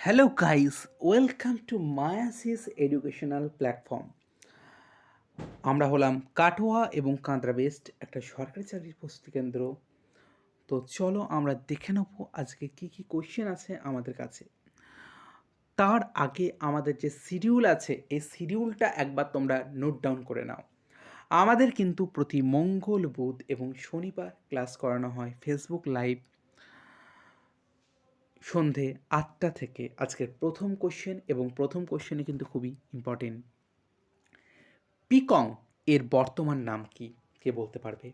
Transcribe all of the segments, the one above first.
Hello guys, welcome to Mayasis educational platform. আমরা হলাম কাটোয়া এবং কাঁদরা বেস্ট একটা সরকারি চাকরির প্রস্তুতি কেন্দ্র। তো চলো আমরা দেখে নেব আজকে কি কি কোশ্চেন আছে আমাদের কাছে। তার আগে আমাদের যে শিডিউল আছে এই শিডিউলটা একবার তোমরা নোট ডাউন করে নাও। আমাদের কিন্তু প্রতি মঙ্গল, বুধ এবং শনিবার ক্লাস করানো হয় ফেসবুক লাইভ সন্ধে 8টা থেকে। আজকের প্রথম কোশ্চেন এবং প্রথম কোশ্চেনে কিন্তু খুবই ইম্পর্টেন্ট। পিকং এর বর্তমান নাম কি? কে বলতে পারবে?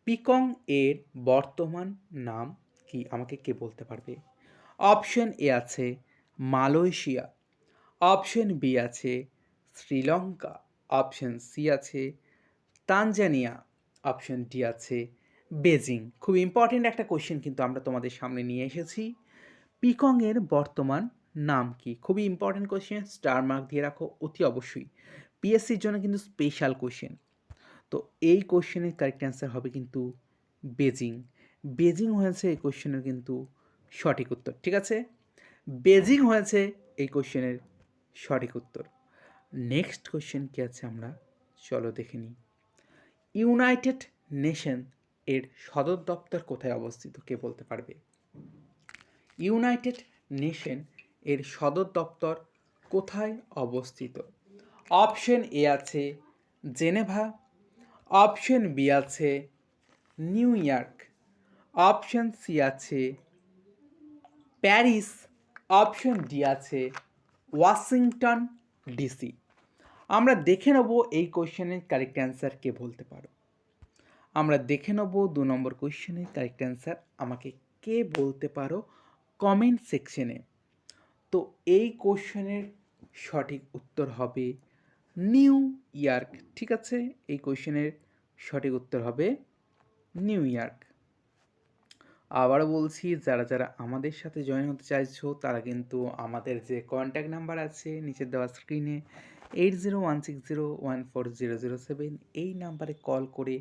পিকং এর বর্তমান নাম কি আমাকে কে বলতে পারবে? অপশন এ আছে মালয়েশিয়া, অপশন বি আছে শ্রীলঙ্কা, অপশন সি আছে তানজানিয়া, অপশন ডি আছে বেজিং। খুব ইম্পর্টেন্ট একটা কোশ্চেন কিন্তু আমরা তোমাদের সামনে নিয়ে এসেছি। পিকংয়ের বর্তমান নাম কি? খুবই ইম্পর্টেন্ট কোশ্চেন, স্টার মার্ক দিয়ে রাখো অতি অবশ্যই। পিএসসির জন্য কিন্তু স্পেশাল কোশ্চেন। তো এই কোশ্চেনের কারেক্ট অ্যান্সার হবে কিন্তু বেজিং। বেজিং হয়েছে এই কোশ্চেনের কিন্তু সঠিক উত্তর। ঠিক আছে, বেজিং হয়েছে এই কোশ্চেনের সঠিক উত্তর। নেক্সট কোশ্চেন কি আছে আমরা চলো দেখে নিই। ইউনাইটেড নেশন এর সদর দপ্তর কোথায় অবস্থিত? কে বলতে পারবে? ইউনাইটেড নেশন এর সদর দপ্তর কোথায় অবস্থিত? অপশন এ আছে জেনেভা, অপশন বি আছে নিউ ইয়র্ক, অপশন সি আছে প্যারিস, অপশন ডি আছে ওয়াশিংটন ডিসি। আমরা দেখে নেব এই কোশ্চেনের কারেক্ট অ্যান্সার কে বলতে পারো। আমরা দেখে নেব 2 নম্বর কোশ্চেনের কারেক্ট অ্যান্সার আমাকে কে বলতে পারো কমেন্ট সেকশনে। তো এই কোশ্চেনের সঠিক উত্তর হবে নিউ ইয়র্ক। ঠিক আছে, এই কোশ্চেনের সঠিক উত্তর হবে নিউ ইয়র্ক। আবারও বলছি, যারা যারা আমাদের সাথে জয়েন হতে চাইছো তারা কিন্তু আমাদের যে কন্ট্যাক্ট নাম্বার আছে নিচে দেওয়া স্ক্রিনে 8016014007 এই নাম্বারে কল করে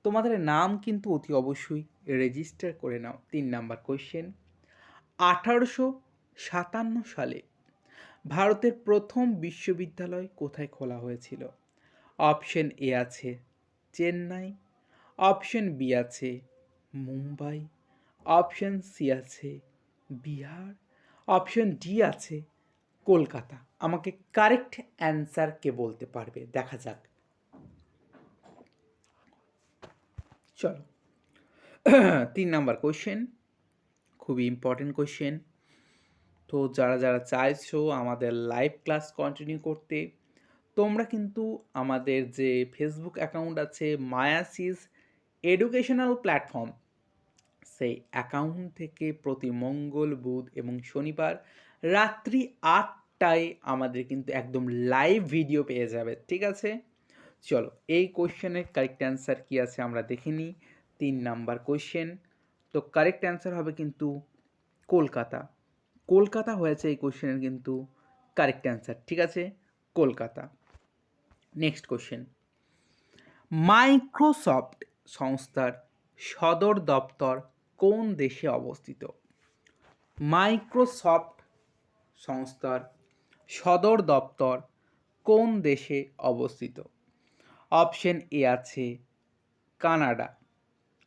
তোমাদের নাম কিন্তু অতি অবশ্যই রেজিস্টার করে নাও। 3 নম্বর কোশ্চেন, 1857 সালে ভারতের প্রথম বিশ্ববিদ্যালয় কোথায় খোলা হয়েছিল? অপশন এ আছে চেন্নাই, অপশন বি আছে মুম্বাই, অপশন সি আছে বিহার, অপশন ডি আছে কলকাতা। আমাকে কারেক্ট অ্যান্সার কে বলতে পারবে? দেখা যাক। চলো 3 নম্বর কোশ্চেন, খুবই ইম্পর্টেন্ট কোশ্চেন। তো যারা যারা চাইছো আমাদের লাইভ ক্লাস কন্টিনিউ করতে, তোমরা কিন্তু আমাদের যে ফেসবুক অ্যাকাউন্ট আছে মায়াসিস এডুকেশনাল প্ল্যাটফর্ম, সেই অ্যাকাউন্ট থেকে প্রতি মঙ্গল, বুধ এবং শনিবার রাত্রি 8টায় আমাদের কিন্তু একদম লাইভ ভিডিও পেয়ে যাবে। ঠিক আছে, চলো এই কোশ্চেনের কারেক্ট অ্যান্সার কী আছে আমরা দেখে নিই। 3 নম্বর কোশ্চেন, তো কারেক্ট অ্যান্সার হবে কিন্তু কলকাতা। কলকাতা হয়েছে এই কোশ্চেনের কিন্তু কারেক্ট অ্যান্সার। ঠিক আছে, কলকাতা। নেক্সট কোশ্চেন, মাইক্রোসফট সংস্থার সদর দপ্তর কোন দেশে অবস্থিত? মাইক্রোসফট সংস্থার সদর দপ্তর কোন দেশে অবস্থিত? অপশন এ আছে কানাডা,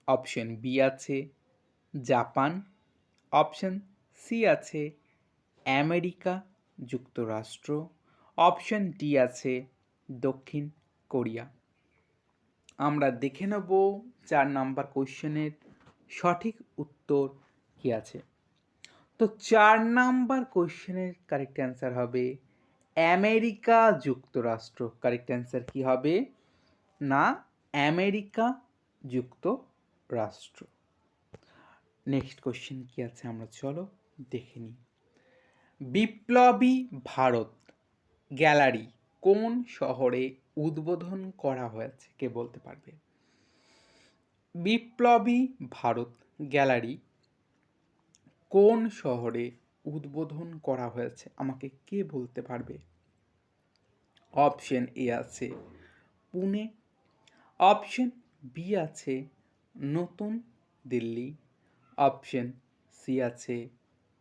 অপশন বি আছে জাপান, অপশন সি আছে আমেরিকা যুক্তরাষ্ট্র, অপশন ডি আছে দক্ষিণ কোরিয়া। আমরা দেখে নেব 4 নম্বর কোশ্চেনের সঠিক উত্তর কী আছে। তো 4 নম্বর কোশ্চেনের কারেক্ট অ্যান্সার হবে আমেরিকা যুক্তরাষ্ট্র। কারেক্ট অ্যান্সার কী হবে? না, আমেরিকা যুক্তরাষ্ট্র। নেক্সট কোশ্চেন কী আছে আমরা চলো দেখে নিই। বিপ্লবী ভারত গ্যালারি কোন শহরে উদ্বোধন করা হয়েছে? কে বলতে পারবে? বিপ্লবী ভারত গ্যালারি কোন শহরে উদ্বোধন করা হয়েছে? আমাকে কে বলতে পারবে? অপশন এ আছে পুনে, অপশন বি আছে নতুন দিল্লি, অপশন সি আছে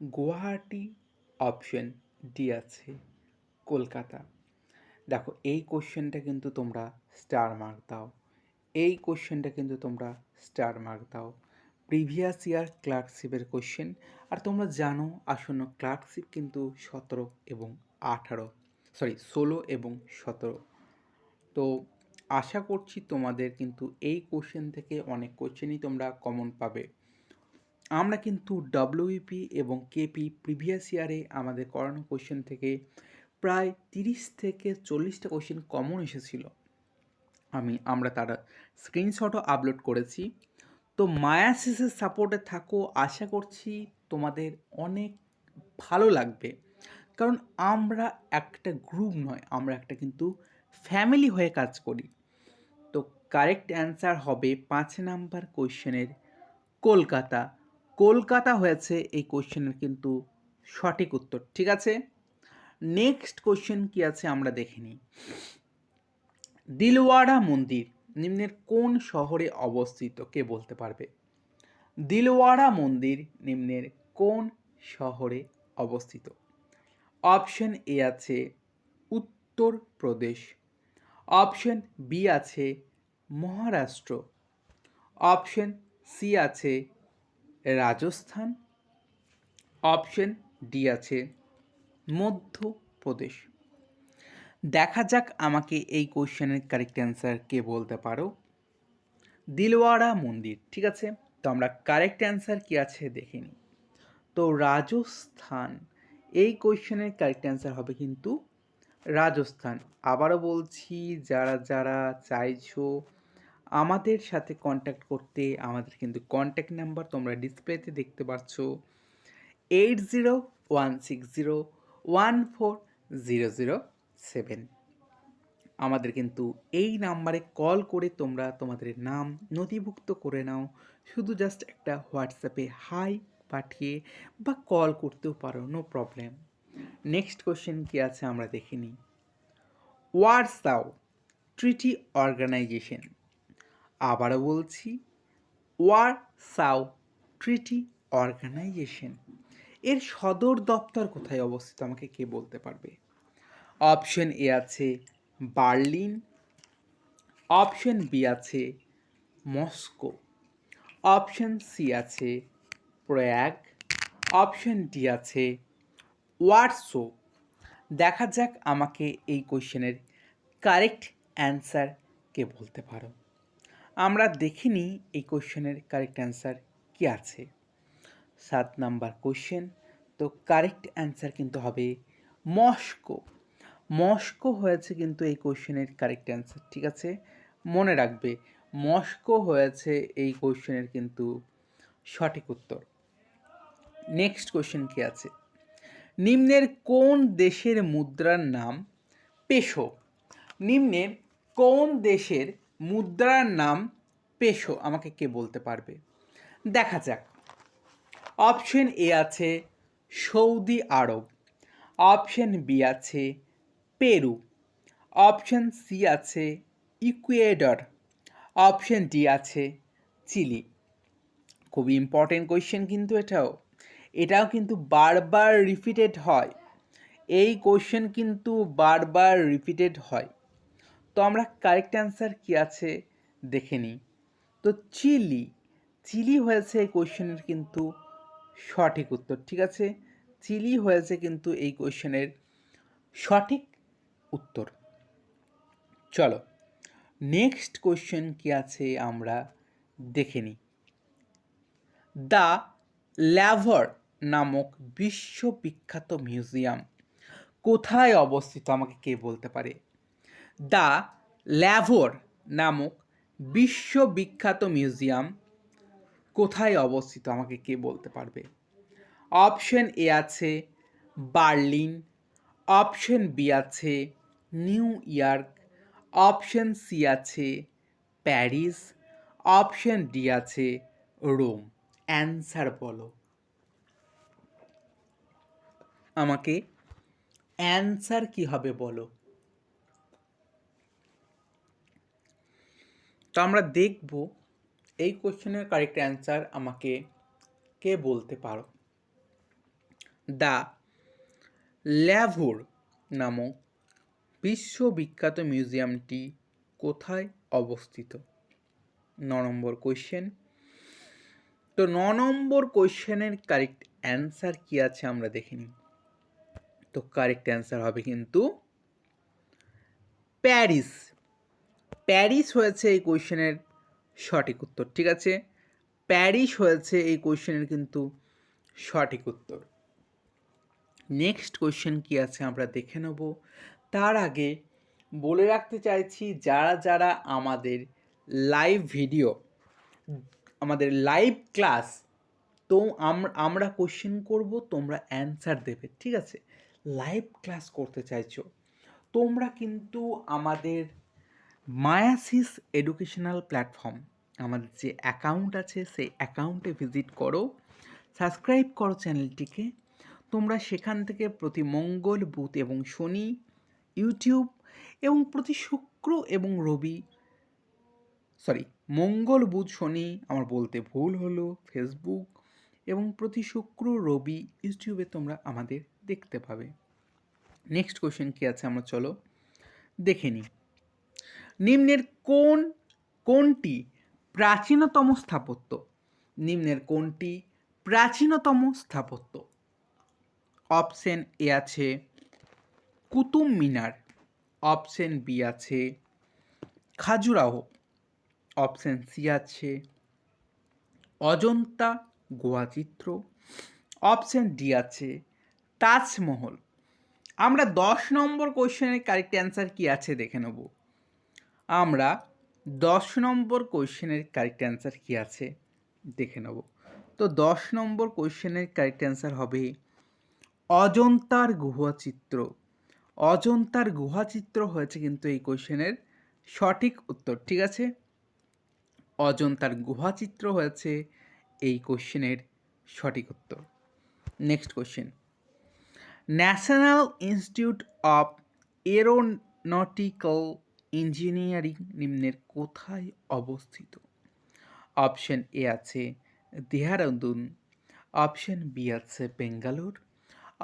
গুয়াহাটি, অপশন ডি আছে কলকাতা। দেখো এই কোশ্চেনটা কিন্তু তোমরা স্টার মার্ক দাও, এই কোশ্চেনটা কিন্তু তোমরা স্টার মার্ক দাও। প্রিভিয়াস ইয়ার ক্লার্কশিপের কোশ্চেন, আর তোমরা জানো আসন্ন ক্লার্কশিপ কিন্তু 16 এবং 17। তো আশা করছি তোমাদের কিন্তু এই কোশ্চেন থেকে অনেক কোশ্চেনই তোমরা কমন পাবে। আমরা কিন্তু ডব্লিউপি এবং কেপি প্রিভিয়াস ইয়ারে আমাদের করানো কোশ্চেন থেকে প্রায় 30 থেকে 40টা কোশ্চেন কমন এসেছিল। আমরা তার স্ক্রিনশটও আপলোড করেছি। তো মায়াসিসের সাপোর্টে থাকো, আশা করছি তোমাদের অনেক ভালো লাগবে, কারণ আমরা একটা গ্রুপ নয়, আমরা একটা কিন্তু ফ্যামিলি হয়ে কাজ করি। তো কারেক্ট অ্যান্সার হবে 5 নাম্বার কোশ্চেনের কলকাতা। কলকাতা হয়েছে এই কোশ্চেনের কিন্তু সঠিক উত্তর। ঠিক আছে, নেক্সট কোশ্চেন কি আছে আমরা দেখে নিই। দিলওয়াড়া মন্দির নিম্নের কোন শহরে অবস্থিত, কে বলতে পারবে? দিলওয়াড়া মন্দির নিম্নের কোন শহরে অবস্থিত? অপশন এ আছে উত্তরপ্রদেশ, অপশন বি আছে মহারাষ্ট্র, অপশন সি আছে রাজস্থান, অপশন ডি আছে মধ্যপ্রদেশ। দেখা যাক আমাকে এই কোশ্চেনের কারেক্ট অ্যান্সার কে বলতে পারো। দিলওয়াড়া মন্দির, ঠিক আছে। তো আমরা কারেক্ট অ্যান্সার কি আছে দেখে নিই। তো রাজস্থান, এই কোশ্চেনের কারেক্ট অ্যান্সার হবে কিন্তু রাজস্থান। আবারও বলছি, যারা যারা চাইছো আমাদের সাথে কন্ট্যাক্ট করতে, আমাদের কিন্তু কন্ট্যাক্ট নাম্বার তোমরা ডিসপ্লেতে দেখতে পাচ্ছ 8016014007। আমাদের কিন্তু এই নাম্বারে কল করে তোমরা তোমাদের নাম নথিভুক্ত করে নাও। শুধু জাস্ট একটা হোয়াটসঅ্যাপে হাই পাঠিয়ে বা কল করতেও পারো, নো প্রবলেম। নেক্সট কোশ্চেন কি আছে আমরা দেখে নিই। ওয়ারসাও ট্রিটি অর্গানাইজেশন, আবারও বলছি ওয়ারসাও ট্রিটি অর্গানাইজেশন এর সদর দপ্তর কোথায় অবস্থিত, আমাকে কে বলতে পারবে? অপশন এ আছে বার্লিন, অপশন বি আছে মস্কো, অপশন সি আছে প্রয়াগ, অপশন ডি আছে ওয়ারসো। দেখা যাক আমাকে এই কোশ্চেনের কারেক্ট অ্যান্সার কে বলতে পারো। আমরা দেখে নিই এই কোশ্চেনের কারেক্ট অ্যান্সার কি আছে। 7 নাম্বার কোশ্চেন, তো কারেক্ট অ্যান্সার কিন্তু হবে মস্কো। মস্কো হয়েছে কিন্তু এই কোশ্চেনের কারেক্ট অ্যান্সার, ঠিক আছে। মনে রাখবে মস্কো হয়েছে এই কোশ্চেনের কিন্তু সঠিক উত্তর। নেক্সট কোশ্চেন কি আছে। নিম্নের কোন দেশের মুদ্রার নাম পেসো? নিম্নের কোন দেশের মুদ্রার নাম পেসো, আমাকে কে বলতে পারবে? দেখা যাক। অপশন এ আছে সৌদি আরব, অপশন বি আছে পেরু, অপশন সি আছে ইকুয়েডর, অপশন ডি আছে চিলি। খুবই ইম্পর্টেন্ট কোয়েশ্চেন কিন্তু এটাও কিন্তু বারবার রিপিটেড হয়। এই কোয়েশ্চেন কিন্তু বারবার রিপিটেড হয়। তো আমরা কারেক্ট অ্যান্সার কি আছে দেখে নিই। তো চিলি হয়েছে এই কোয়েশ্চেনের কিন্তু সঠিক উত্তর, ঠিক আছে। চিলি হয়েছে কিন্তু এই কোয়েশ্চেনের সঠিক উত্তর। চলো নেক্সট কোয়েশ্চেন কি আছে আমরা দেখে নিই। দ্য ল্যাভার নামক বিশ্ববিখ্যাত মিউজিয়াম কোথায় অবস্থিত, আমাকে কে বলতে পারে? দ্য ল্যাভার নামক বিশ্ববিখ্যাত মিউজিয়াম কোথায় অবস্থিত, আমাকে কে বলতে পারবে? অপশন এ আছে বার্লিন, অপশন বি আছে নিউ ইয়র্ক, অপশন সি আছে প্যারিস, অপশন ডি আছে রোম। অ্যান্সার বলো, আমাকে অ্যান্সার কি হবে বলো। তো আমরা দেখব এই কোশ্চেনের কারেক্ট অ্যান্সার আমাকে কে বলতে পারো। দ্য ল্যাভোর নামক বিশ্ববিখ্যাত মিউজিয়ামটি কোথায় অবস্থিত? 9 নম্বর কোয়েশ্চেন। তো 9 নম্বর কোয়েশ্চেনের কারেক্ট অ্যান্সার কি আছে আমরা দেখে নিই। তো কারেক্ট অ্যান্সার হবে কিন্তু প্যারিস। প্যারিস হয়েছে এই কোয়েশ্চেনের সঠিক উত্তর, ঠিক আছে? প্যারিস হয়েছে এই কোয়েশ্চেনের কিন্তু সঠিক উত্তর। নেক্সট কোয়েশ্চেন কি আছে আমরা দেখে নেব। তার আগে বলে রাখতে চাইছি, যারা যারা আমাদের লাইভ ভিডিও, আমাদের লাইভ ক্লাস, তো আমরা কোশ্চেন করব, তোমরা অ্যান্সার দেবে, ঠিক আছে? লাইভ ক্লাস করতে চাইছো, তোমরা কিন্তু আমাদের মায়াসিস এডুকেশনাল প্ল্যাটফর্ম, আমাদের যে অ্যাকাউন্ট আছে সেই অ্যাকাউন্টে ভিজিট করো, সাবস্ক্রাইব করো চ্যানেলটিকে। তোমরা সেখান থেকে প্রতি মঙ্গল, বুধ এবং শনি ইউটিউব, এবং প্রতি শুক্র এবং রবি, মঙ্গল, বুধ, শনি আমার বলতে ভুল হলো, ফেসবুক, এবং প্রতি শুক্র, রবি ইউটিউবে তোমরা আমাদের দেখতে পাবে। নেক্সট কোশ্চেন কি আছে আমরা চলো দেখে নিই। নিম্নের কোনটি প্রাচীনতম স্থাপত্য? নিম্নের কোনটি প্রাচীনতম স্থাপত্য? অপশন এ আছে কুতুব মিনার, অপশন বি আছে খাজুরাহো, অপশন সি আছে অজন্তা গুহাচিত্র, অপশন ডি আছে তাজমহল। আমরা 10 নম্বর কোয়েশ্চেনের কারেক্ট অ্যান্সার কি আছে দেখে নেব। আমরা 10 নম্বর কোয়েশ্চেনের কারেক্ট অ্যান্সার কি আছে দেখে নেব। তো 10 নম্বর কোয়েশ্চেনের কারেক্ট অ্যান্সার হবে অজন্তার গুহাচিত্র। অজন্তার গুহাচিত্র হয়েছে কিন্তু এই কোয়েশ্চেনের সঠিক উত্তর, ঠিক আছে? অজন্তার গুহাচিত্র হয়েছে এই কোয়েশ্চেনের সঠিক উত্তর। Next question. National Institute of Aeronautical Engineering নিম্নের কোথায় অবস্থিত? অপশন এ আছে দেহরাদুন, অপশন বি আছে বেঙ্গালুর,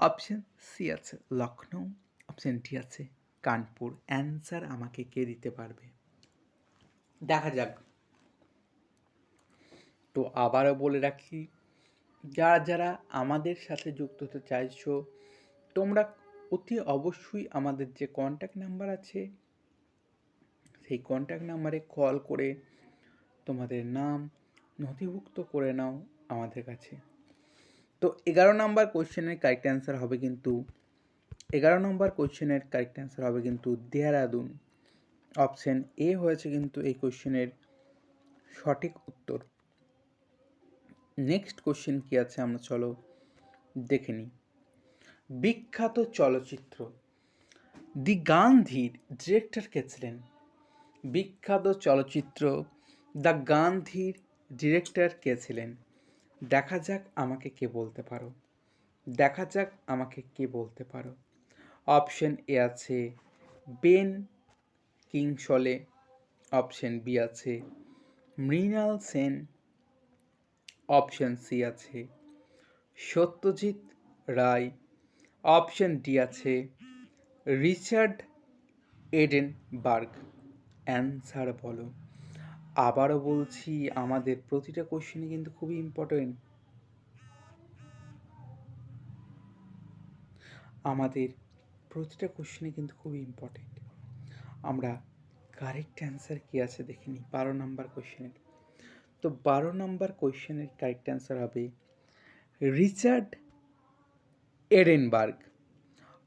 অপশন সি আছে লখনৌ, অপশন ডি আছে কানপুর। অ্যান্সার আমাকে কে দিতে পারবে? দেখা যাক। তো আবারও বলে রাখি, যারা যারা আমাদের সাথে যুক্ত হতে চাইছো, তোমরা অতি অবশ্যই আমাদের যে কন্ট্যাক্ট নাম্বার আছে সেই কন্ট্যাক্ট নাম্বারে কল করে তোমাদের নাম নথিভুক্ত করে নাও আমাদের কাছে। তো 11 নম্বর কোয়েশ্চেনের কারেক্ট অ্যান্সার হবে কিন্তু 11 নম্বর কোয়েশ্চেনের কারেক্ট অ্যান্সার হবে কিন্তু দেহরাদুন। অপশন এ হয়েছে কিন্তু এই কোয়েশ্চেনের সঠিক উত্তর। নেক্সট কোয়েশ্চেন কি আছে আমরা চলো দেখে নিই। বিখ্যাত চলচ্চিত্র দি গান্ধীর ডিরেক্টর কে ছিলেন? বিখ্যাত চলচ্চিত্র দ্য গান্ধীর ডিরেক্টর কে ছিলেন? দেখা যাক আমাকে কে বলতে পারো, দেখা যাক আমাকে কে বলতে পারো। অপশন এ আছে বেন কিংসলে, অপশন বি আছে মৃণাল সেন, অপশন সি আছে সত্যজিৎ রায়, অপশন ডি আছে রিচার্ড এডেনবার্গ। অ্যান্সার বলো। আবারও বলছি, আমাদের প্রতিটা কোশ্চেনই কিন্তু খুবই ইম্পর্টেন্ট। আমাদের প্রতিটা কোশ্চেনই কিন্তু খুবই ইম্পর্টেন্ট। আমরা কারেক্ট অ্যান্সার কী আছে দেখে নিই 12 নম্বর কোশ্চেনের। তো 12 নম্বর কোশ্চেনের কারেক্ট অ্যান্সার হবে রিচার্ড এডেনবার্গ।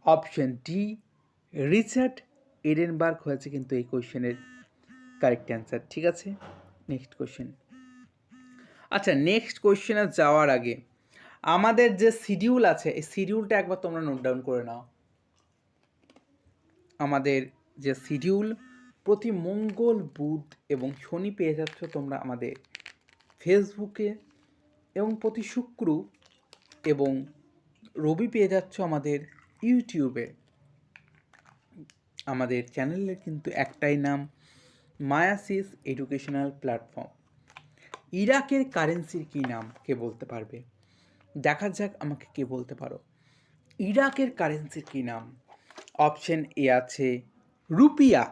অপশন ডি রিচার্ড এডেনবার্গ হয়েছে কিন্তু এই কোশ্চেনের কারেক্ট অ্যান্সার, ঠিক আছে? Next question. আচ্ছা, নেক্সট কোশ্চেনে যাওয়ার আগে আমাদের যে শিডিউল আছে এই শিডিউলটা একবার তোমরা নোট ডাউন করে নাও। আমাদের যে শিডিউল প্রতি মঙ্গল, বুধ এবং শনি পেয়ে যাচ্ছ তোমরা আমাদের ফেসবুকে, এবং প্রতি শুক্র এবং রবি পেয়ে যাচ্ছ আমাদের ইউটিউবে। আমাদের চ্যানেলের কিন্তু একটাই নাম, মায়াসিস এডুকেশনাল প্ল্যাটফর্ম। ইরাকের কারেন্সির কী নাম কে বলতে পারবে? দেখা যাক আমাকে কে বলতে পারো। ইরাকের কারেন্সির কী নাম? অপশন এ আছে রুপিয়া,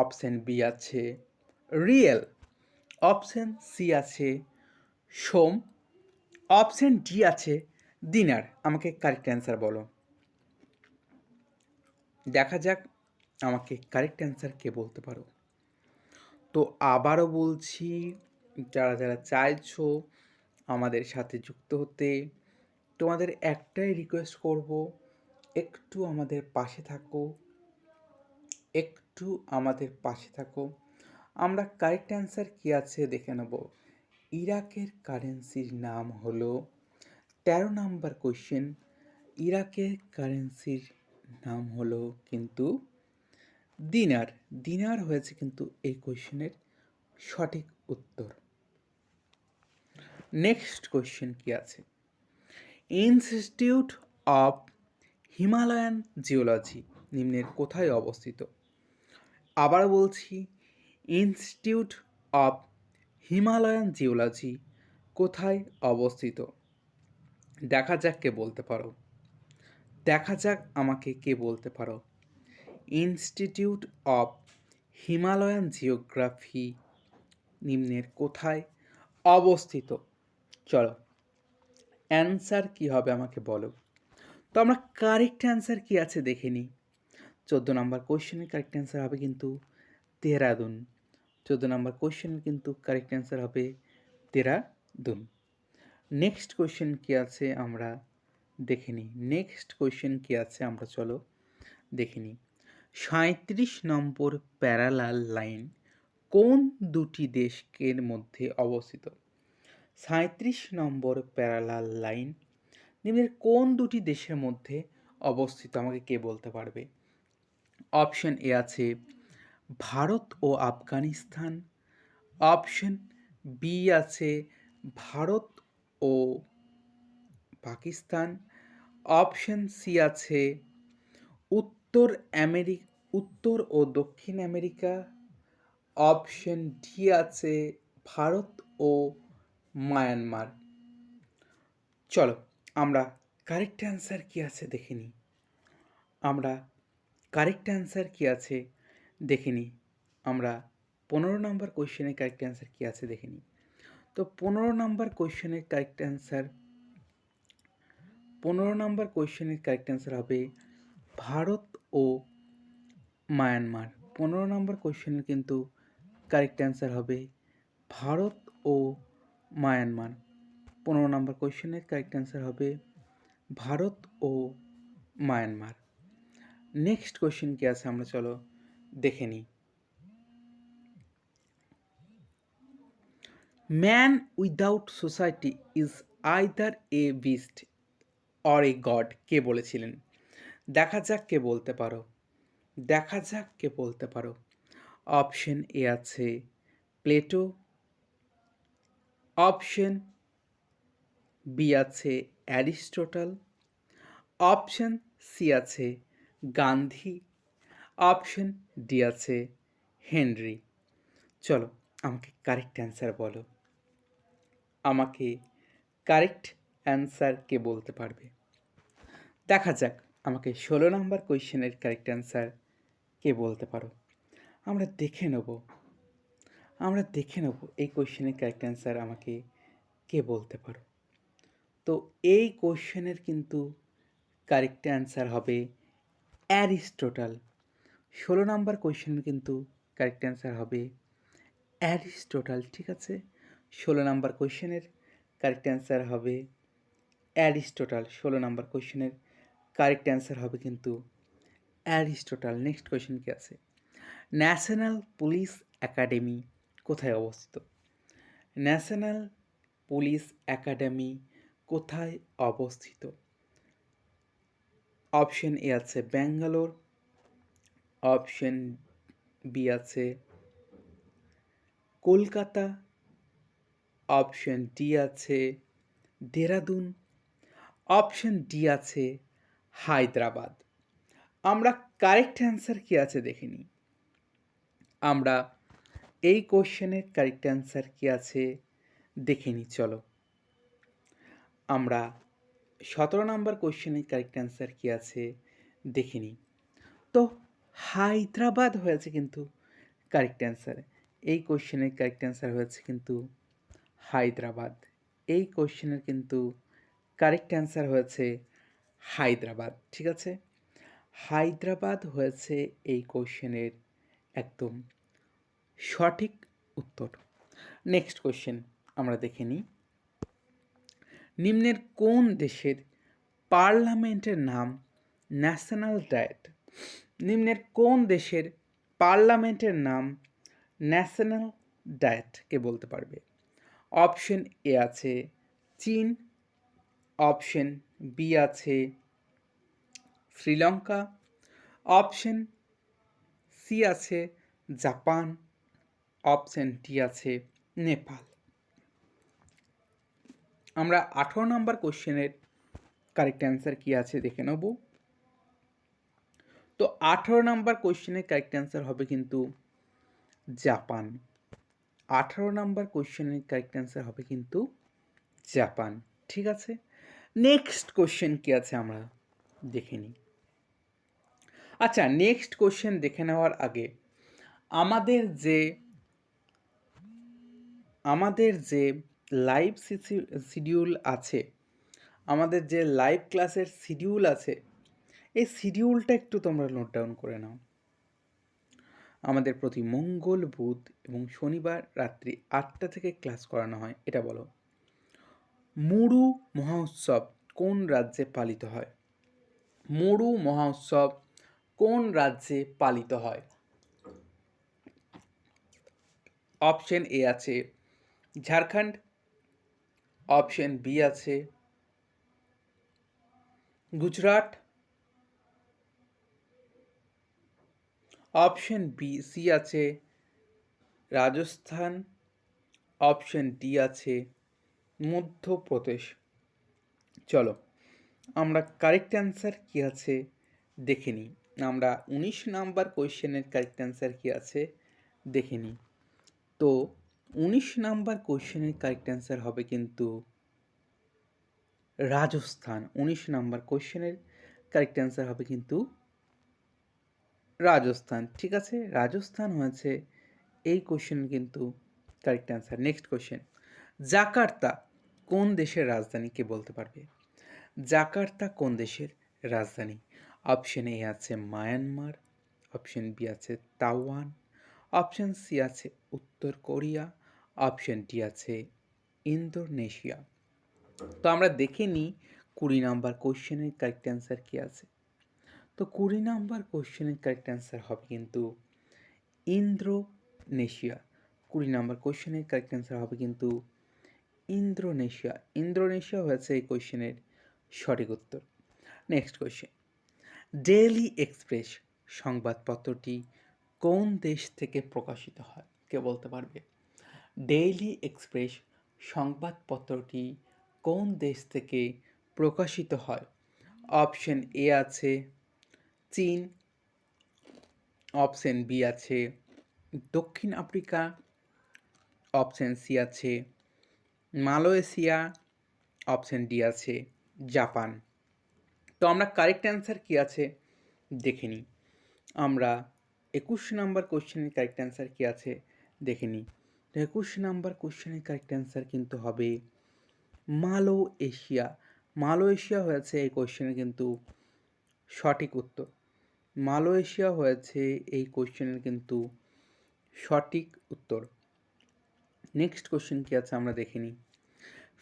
অপশন বি আছে রিয়েল, অপশন সি আছে সোম, অপশন ডি আছে দিনার। আমাকে কারেক্ট অ্যান্সার বলো। দেখা যাক আমাকে কারেক্ট অ্যান্সার কে বলতে পারো। তো আবারও বলছি, যারা যারা চাইছো আমাদের সাথে যুক্ত হতে, তোমাদের একটাই রিকোয়েস্ট করব, একটু আমাদের পাশে থাকো, একটু আমাদের পাশে থাকো। আমরা কারেক্ট অ্যান্সার কী আছে দেখে নেব। ইরাকের কারেন্সির নাম হলো 13 নাম্বার কোয়েশ্চেন। ইরাকের কারেন্সির নাম হলো কিন্তু দিনার। দিনার হয়েছে কিন্তু এই কোয়েশ্চেনের সঠিক উত্তর। নেক্সট কোয়েশ্চেন কি আছে? ইনস্টিটিউট অফ হিমালয়ান জিওলজি নিম্নের কোথায় অবস্থিত? আবার বলছি, ইনস্টিটিউট অফ হিমালয়ান জিওলজি কোথায় অবস্থিত? দেখা যাক কে বলতে পারো। দেখা যাক আমাকে কে বলতে পারো। ইনস্টিটিউট অফ হিমালয়ান জিওগ্রাফি নিম্নের কোথায় অবস্থিত? চলো অ্যান্সার কী হবে আমাকে বলো। তো আমরা কারেক্ট অ্যান্সার কী আছে দেখে নিই। 14 নম্বর কোয়েশ্চেনের কারেক্ট অ্যান্সার হবে কিন্তু দেহরাদুন। 14 নম্বর কোয়েশ্চেনের কিন্তু কারেক্ট অ্যান্সার হবে দেহরাদুন। নেক্সট কোয়েশ্চেন কী আছে আমরা দেখে নিই। নেক্সট কোয়েশ্চেন কী আছে আমরা চলো দেখে নিই। 37 নম্বর প্যারালাল লাইন কোন দুটি দেশের মধ্যে অবস্থিত? 37 নম্বর প্যারালাল লাইন নিম্নের কোন দুটি দেশের মধ্যে অবস্থিত? আমাকে কে বলতে পারবে? অপশন এ আছে ভারত ও আফগানিস্তান, অপশন বি আছে ভারত ও পাকিস্তান, অপশন সি আছে উত্তর ও দক্ষিণ আমেরিকা, অপশন ডি আছে ভারত ও মায়ানমার। চলো আমরা কারেক্ট অ্যান্সার কী আছে দেখে নিই। আমরা কারেক্ট অ্যান্সার কী আছে দেখে নিই। আমরা 15 নম্বর কোয়েশ্চেনের কারেক্ট অ্যান্সার কী আছে দেখে নিই। তো 15 নম্বর কোয়েশ্চেনের কারেক্ট অ্যান্সার হবে ভারত ও মায়ানমার। 15 নম্বর কোয়েশ্চেনের কিন্তু কারেক্ট অ্যান্সার হবে ভারত ও মায়ানমার। 15 নম্বর কোয়েশ্চেনের কারেক্ট অ্যান্সার হবে ভারত ও মায়ানমার। নেক্সট কোয়েশ্চেন কি আছে আমরা চলো দেখে নিই। Man without society is either a beast or a god কে বলেছিলেন? দেখা যাক কে বলতে পারো। দেখা যাক কে বলতে পারো। অপশন এ আছে প্লেটো, অপশন বি আছে অ্যারিস্টটল, অপশন সি আছে গান্ধী, অপশন ডি আছে হেনরি। চলো আমাকে কারেক্ট অ্যান্সার বলো। আমাকে কারেক্ট অ্যান্সার কে বলতে পারবে? দেখা যাক আমাকে 16 নম্বর কোয়েশ্চেনের কারেক্ট অ্যান্সার কে বলতে পারো। আমরা দেখে নেব এই কোয়েশ্চেনের কারেক্ট অ্যান্সার আমাকে কে বলতে পারো। তো এই কোয়েশ্চেনের কিন্তু কারেক্ট অ্যান্সার হবে অ্যারিস্টটল। 16 নম্বর কোয়েশ্চেনের কিন্তু কারেক্ট অ্যান্সার হবে অ্যারিস্টটল। ঠিক আছে, 16 নম্বর কোয়েশ্চেনের কারেক্ট অ্যান্সার হবে অ্যারিস্টটল। 16 নম্বর কোয়েশ্চেনের কারেক্ট অ্যান্সার হবে কিন্তু অ্যারিস্টটল। নেক্সট কোয়েশ্চেন কি আছে? ন্যাশনাল পুলিশ একাডেমি কোথায় অবস্থিত? ন্যাশনাল পুলিশ একাডেমি কোথায় অবস্থিত? অপশন এ আছে ব্যাঙ্গালোর, অপশন বি আছে কলকাতা, অপশন ডি আছে দেরাদুন, অপশন ডি আছে হায়দ্রাবাদ। আমরা কারেক্ট অ্যান্সার কী আছে দেখে নিই। আমরা এই কোশ্চেনের কারেক্ট অ্যান্সার কী আছে দেখে নিই। চলো আমরা 17 নম্বর কোশ্চেনের কারেক্ট অ্যান্সার কী আছে দেখে নিই। তো হায়দ্রাবাদ হয়েছে কিন্তু কারেক্ট অ্যান্সার। এই কোশ্চেনের কারেক্ট অ্যান্সার হয়েছে কিন্তু হায়দ্রাবাদ। এই কোশ্চেনের কিন্তু কারেক্ট অ্যান্সার হয়েছে হায়দ্রাবাদ। ঠিক আছে, হায়দ্রাবাদ হয়েছে এই কোশ্চেনের একদম সঠিক উত্তর। নেক্সট কোশ্চেন আমরা দেখে নিই। নিম্নের কোন দেশের পার্লামেন্টের নাম ন্যাশনাল ডায়েট? নিম্নের কোন দেশের পার্লামেন্টের নাম ন্যাশনাল ডায়েট কে বলতে পারবে? অপশন এ আছে চীন, অপশন বি আছে শ্রীলঙ্কা, অপশন সি আছে জাপান, অপশন ডি আছে নেপাল। আমরা 18 নম্বর কোশ্চেনের কারেক্ট অ্যান্সার কী আছে দেখে নেব। তো 18 নম্বর কোশ্চেনের কারেক্ট অ্যান্সার হবে কিন্তু জাপান। 18 নম্বর কোশ্চেনের কারেক্ট অ্যান্সার হবে কিন্তু জাপান। ঠিক আছে, নেক্সট কোশ্চেন কী আছে আমরা দেখে নিই। আচ্ছা, নেক্সট কোশ্চেন দেখে নেওয়ার আগে আমাদের যে লাইভ শিডিউল আছে, আমাদের যে লাইভ ক্লাসের শিডিউল আছে, এই শিডিউলটা একটু তোমরা নোট ডাউন করে নাও। আমাদের প্রতি মঙ্গল, বুধ এবং শনিবার রাত্রি 8টা থেকে ক্লাস করানো হয়। এটা বলো, মুরু মহোৎসব কোন রাজ্যে পালিত হয়? মুরু মহোৎসব কোন রাজ্যে পালিত হয়? অপশন এ আছে ঝাড়খণ্ড, অপশন বি আছে গুজরাট, অপশন সি আছে রাজস্থান, অপশন ডি আছে মধ্যপ্রদেশ। চলো আমরা কারেক্ট অ্যান্সার কী আছে দেখে নিই। আমরা 19 নাম্বার কোয়েশ্চেনের কারেক্ট অ্যান্সার কী আছে দেখে নিই। তো 19 নাম্বার কোয়েশ্চেনের কারেক্ট অ্যান্সার হবে কিন্তু রাজস্থান। 19 নাম্বার কোয়েশ্চেনের কারেক্ট অ্যান্সার হবে কিন্তু রাজস্থান। ঠিক আছে, রাজস্থান হয়েছে এই কোশ্চেনের কিন্তু correct answer. Next question, Jakarta কোন দেশের রাজধানী কে বলতে পারবে? জাকার্তা কোন দেশের রাজধানী? অপশন এ আছে মায়ানমার, অপশন বি আছে তাইওয়ান, অপশন সি আছে উত্তর কোরিয়া, অপশন ডি আছে ইন্দোনেশিয়া। তো আমরা দেখে নিই 20 নাম্বার কোশ্চেনের কারেক্ট অ্যান্সার কী আছে। তো 20 নাম্বার কোশ্চেনের কারেক্ট অ্যান্সার হবে কিন্তু ইন্দোনেশিয়া। 20 নাম্বার কোশ্চেনের কারেক্ট অ্যান্সার হবে কিন্তু ইন্দোনেশিয়া। ইন্দোনেশিয়া হয়েছে এই কোশ্চেনের সঠিক উত্তর। নেক্সট কোশ্চেন, ডেইলি এক্সপ্রেস সংবাদপত্রটি কোন দেশ থেকে প্রকাশিত হয় কে বলতে পারবে? ডেইলি এক্সপ্রেস সংবাদপত্রটি কোন দেশ থেকে প্রকাশিত হয়? অপশন এ আছে চীন, অপশন বি আছে দক্ষিণ আফ্রিকা, অপশন সি আছে মালয়েশিয়া, অপশন ডি আছে জাপান। তো আমরা কারেক্ট অ্যান্সার কী আছে দেখে নিই। আমরা 21 নাম্বার কোশ্চেনের কারেক্ট অ্যান্সার কী আছে দেখে নিই। তো 21 নাম্বার কোশ্চেনের কারেক্ট অ্যান্সার কিন্তু হবে মালয়েশিয়া। মালয়েশিয়া হয়েছে এই কোশ্চেনের কিন্তু সঠিক উত্তর। মালয়েশিয়া হয়েছে এই কোশ্চেনের কিন্তু সঠিক উত্তর। নেক্সট কোশ্চেন কী আছে আমরা দেখে নিই।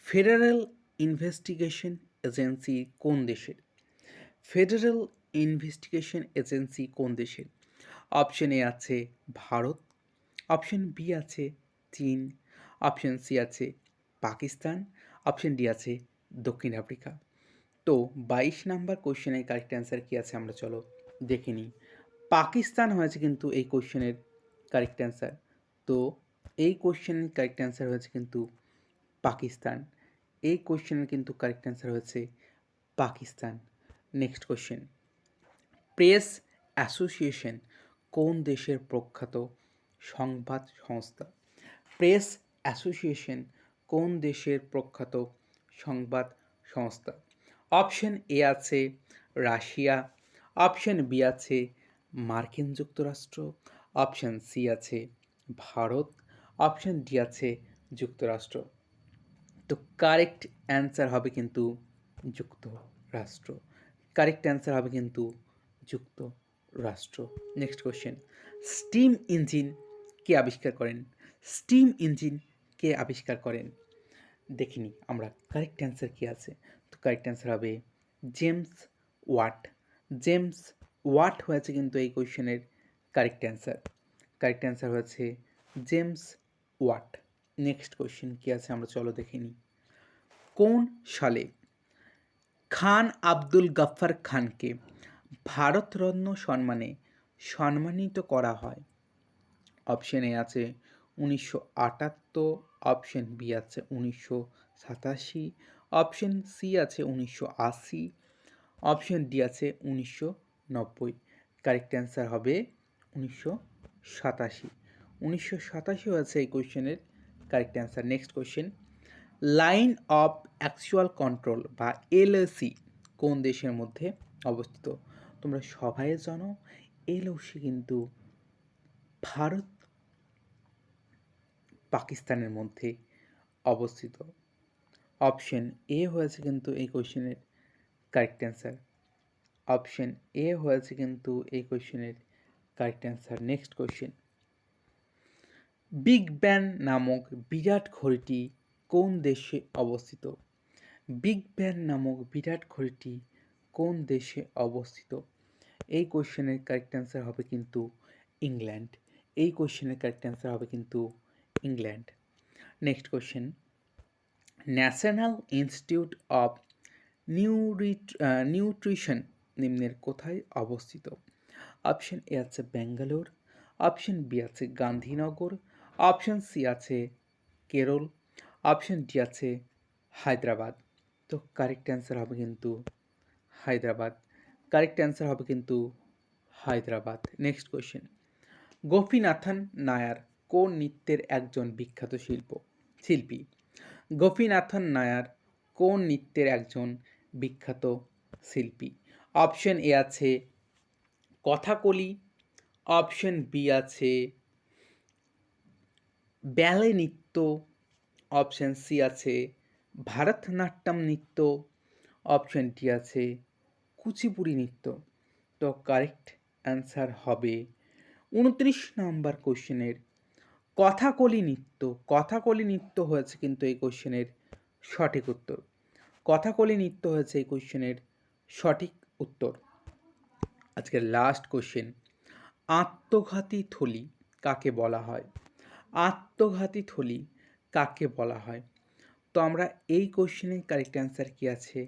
ফেডারেল ইনভেস্টিগেশন এজেন্সি কোন দেশের? ফেডারেল ইনভেস্টিগেশন এজেন্সি কোন দেশের? অপশন এ আছে ভারত, অপশন বি আছে চীন, অপশন সি আছে পাকিস্তান, অপশন ডি আছে দক্ষিণ আফ্রিকা। তো 22 নাম্বার কোশ্চেনের কারেক্ট অ্যান্সার কী আছে আমরা চলো দেখে নিই। পাকিস্তান হয়েছে কিন্তু এই কোশ্চেনের কারেক্ট অ্যান্সার। তো এই কোশ্চেনের কারেক্ট অ্যান্সার হয়েছে কিন্তু পাকিস্তান। এই কোশ্চেনের কিন্তু কারেক্ট অ্যান্সার হয়েছে Pakistan. Next question, press association কোন দেশের প্রখ্যাত সংবাদ সংস্থা? প্রেস অ্যাসোসিয়েশন কোন দেশের প্রখ্যাত সংবাদ সংস্থা? অপশন এ আছে রাশিয়া, অপশন বি আছে মার্কিন যুক্তরাষ্ট্র, অপশন সি আছে ভারত, অপশন ডি আছে যুক্তরাষ্ট্র। তো কারেক্ট অ্যান্সার হবে কিন্তু যুক্তরাষ্ট্র। কারেক্ট অ্যান্সার হবে কিন্তু যুক্তরাষ্ট্র। নেক্সট কোশ্চেন, স্টিম ইঞ্জিন কে আবিষ্কার করেন? স্টিম ইঞ্জিন কে আবিষ্কার করেন? দেখিনি আমরা কারেক্ট অ্যান্সার কী আছে। তো কারেক্ট অ্যান্সার হবে জেমস ওয়াট। জেমস ওয়াট হয়েছে কিন্তু এই কোয়েশ্চেনের কারেক্ট অ্যান্সার। কারেক্ট অ্যান্সার হয়েছে জেমস ওয়াট। নেক্সট কোয়েশ্চেন কী আছে আমরা চলো দেখে নিই। কোন সালে খান আব্দুল গাফফার খানকে ভারতরত্ন সম্মানে সম্মানিত করা হয়? অপশন এ আছে 1978, অপশন বি আছে 1987, অপশন সি আছে 1980, অপশন ডি আছে 1990। কারেক্ট অ্যান্সার হবে 1987। 1987 আছে এই কোয়েশ্চেনের correct answer. Next question, Line of Actual Control বা এলওসি কোন দেশের মধ্যে অবস্থিত? তোমরা সবাই জানো এলওসি কিন্তু ভারত পাকিস্তানের মধ্যে অবস্থিত। অপশন এ হয়েছে কিন্তু এই কোয়েশ্চেনের কারেক্ট অ্যান্সার। অপশন এ হয়েছে কিন্তু এই কোয়েশ্চেনের correct answer. Next question, Big Ben নামক বিরাট ঘড়িটি কোন দেশে অবস্থিত? বিগ ব্যান নামক বিরাট ঘড়িটি কোন দেশে অবস্থিত? এই কোয়েশ্চেনের কারেক্ট অ্যান্সার হবে কিন্তু ইংল্যান্ড। এই কোয়েশ্চেনের কারেক্ট অ্যান্সার হবে কিন্তু England. Next question, National Institute of Nutrition নিম্নের কোথায় অবস্থিত? অপশন এ আছে ব্যাঙ্গালোর, অপশন বি আছে গান্ধীনগর, অপশন সি আছে কেরল, অপশন ডি আছে হায়দ্রাবাদ। তো কারেক্ট অ্যান্সার হবে কিন্তু হায়দ্রাবাদ। কারেক্ট অ্যান্সার হবে কিন্তু হায়দ্রাবাদ। নেক্সট কোয়েশ্চেন, গোপীনাথন নায়ার কোন নৃত্যের একজন বিখ্যাত শিল্পী? গোপীনাথন নায়ার কোন নৃত্যের একজন বিখ্যাত শিল্পী? অপশন এ আছে কথাকলি, অপশন বি আছে ব্যালে নৃত্য, অপশন সি আছে ভারতনাট্যম নৃত্য, অপশন ডি আছে কুচিপুড়ি নৃত্য। তো কারেক্ট অ্যান্সার হবে 29 নম্বর কোশ্চেনের কথাকলি নৃত্য। কথাকলি নৃত্য হয়েছে কিন্তু এই কোশ্চেনের সঠিক উত্তর। কথাকলি নৃত্য হয়েছে এই কোশ্চেনের সঠিক উত্তর। আজকের লাস্ট কোশ্চেন, আত্মঘাতী থলি কাকে বলা হয়? আত্মঘাতী থলি কাকে বলা হয়? তো আমরা এই কোশ্চেনের কারেক্ট অ্যান্সার কী আছে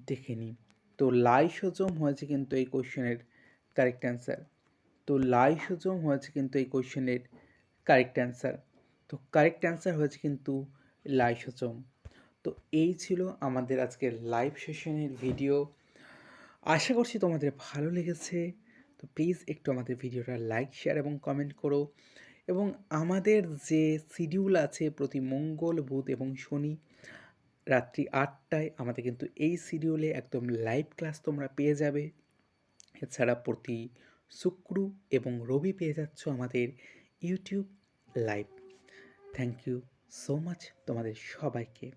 দেখে নিই। তো লাইসোজোম হয়েছে কিন্তু এই কোশ্চেনের কারেক্ট অ্যান্সার। তো লাইসোজোম হয়েছে কিন্তু এই কোশ্চেনের কারেক্ট অ্যান্সার। তো কারেক্ট অ্যান্সার হয়েছে কিন্তু লাইসোজোম। তো এই ছিল আমাদের আজকের লাইভ সেশনের ভিডিও। আশা করছি তোমাদের ভালো লেগেছে। তো প্লিজ একটু আমাদের ভিডিওটা লাইক, শেয়ার এবং কমেন্ট করো। এবং আমাদের যে শিডিউল আছে প্রতি মঙ্গল, বুধ এবং শনি রাত্রি 8টায় আমাদের কিন্তু এই শিডিউলে একদম লাইভ ক্লাস তোমরা পেয়ে যাবে। এছাড়া প্রতি শুক্র এবং রবি পেয়ে যাচ্ছ আমাদের YouTube live. Thank you so much তোমাদের সবাইকে।